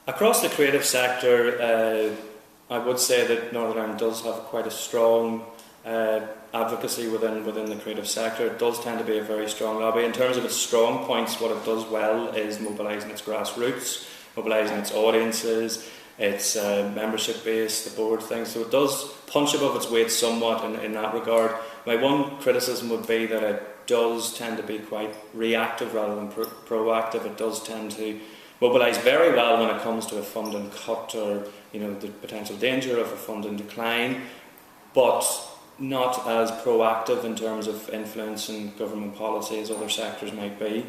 Across the creative sector, I would say that Northern Ireland does have quite a strong advocacy within the creative sector. It does tend to be a very strong lobby. In terms of its strong points, what it does well is mobilising its grassroots, mobilising its audiences, its membership base, the board thing. So it does punch above its weight somewhat in that regard. My one criticism would be that it does tend to be quite reactive rather than proactive. It does tend to mobilise very well when it comes to a funding cut or the potential danger of a funding decline, but not as proactive in terms of influencing government policy as other sectors might be.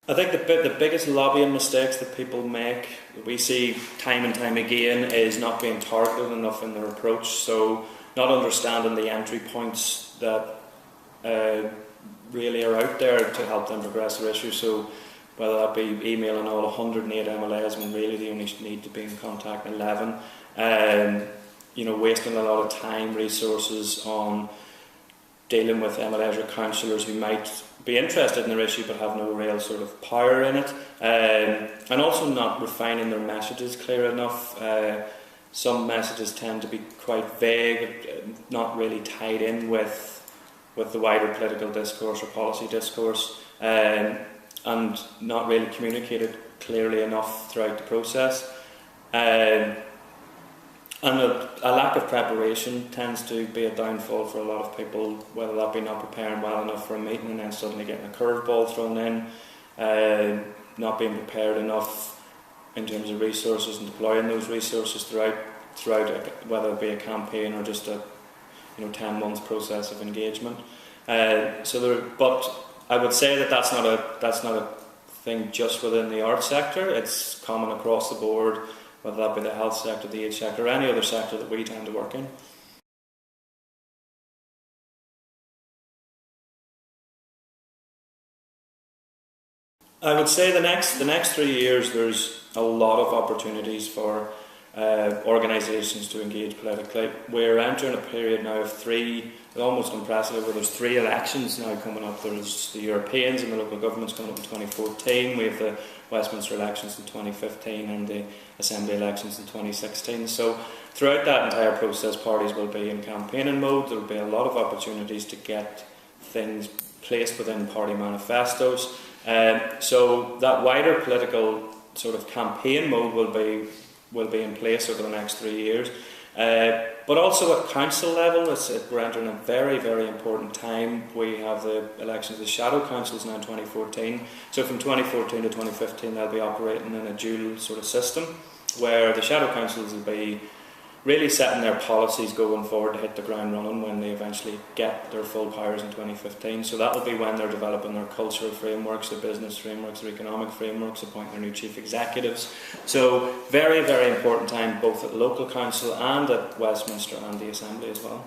I think the biggest lobbying mistakes that people make, that we see time and time again, is not being targeted enough in their approach. So not understanding the entry points that really are out there to help them progress their issues. So whether that be emailing all 108 MLAs when really they only need to be in contact 11, wasting a lot of time, resources on dealing with MLAs or councillors who might be interested in their issue but have no real sort of power in it, and also not refining their messages clear enough. Some messages tend to be quite vague, not really tied in with the wider political discourse or policy discourse, and not really communicated clearly enough throughout the process. And a lack of preparation tends to be a downfall for a lot of people, whether that be not preparing well enough for a meeting and then suddenly getting a curveball thrown in, not being prepared enough in terms of resources and deploying those resources throughout whether it be a campaign or just a 10 month process of engagement. But I would say that that's not a thing just within the arts sector. It's common across the board, whether that be the health sector, the age sector, or any other sector that we tend to work in. I would say the next 3 years there's a lot of opportunities for organisations to engage politically. We're entering a period now of three, almost unprecedented, where there's 3 elections now coming up. There's the Europeans and the local governments coming up in 2014. We have the Westminster elections in 2015 and the Assembly elections in 2016. So throughout that entire process, parties will be in campaigning mode. There will be a lot of opportunities to get things placed within party manifestos. So that wider political sort of campaign mode will be in place over the next 3 years. But also at council level, we're entering a very, very important time. We have the elections of the shadow councils now in 2014. So from 2014 to 2015 they'll be operating in a dual sort of system, where the shadow councils will be really setting their policies going forward to hit the ground running when they eventually get their full powers in 2015. So that will be when they're developing their cultural frameworks, their business frameworks, their economic frameworks, appointing their new chief executives. So very, very important time both at local council and at Westminster and the Assembly as well.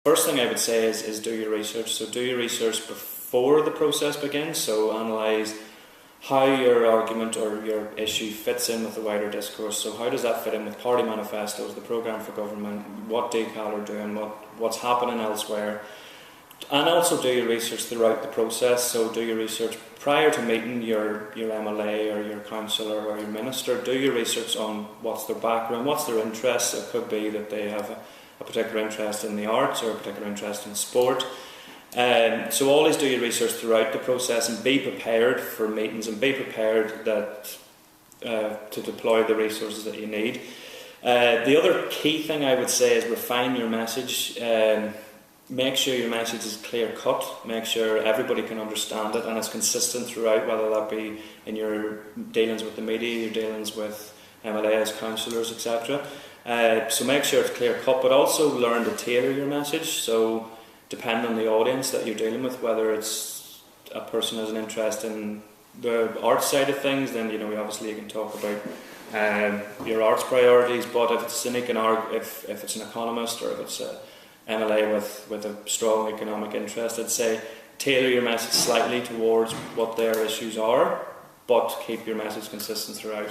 First thing I would say is do your research. So do your research before the process begins. So analyse how your argument or your issue fits in with the wider discourse. So how does that fit in with party manifestos, the programme for government, what DCAL are doing, what's happening elsewhere. And also do your research throughout the process. So do your research prior to meeting your MLA or your councillor or your minister. Do your research on what's their background, what's their interests. It could be that they have a particular interest in the arts or a particular interest in sport. So always do your research throughout the process and be prepared for meetings and be prepared to deploy the resources that you need. The other key thing I would say is refine your message. Make sure your message is clear cut, make sure everybody can understand it and it's consistent throughout, whether that be in your dealings with the media, your dealings with MLAs, councillors, etc. So make sure it's clear cut, but also learn to tailor your message. So depending on the audience that you're dealing with, whether it's a person who has an interest in the arts side of things, then obviously you can talk about your arts priorities. But if it's if it's an economist or if it's a MLA with a strong economic interest, I'd say tailor your message slightly towards what their issues are, but keep your message consistent throughout.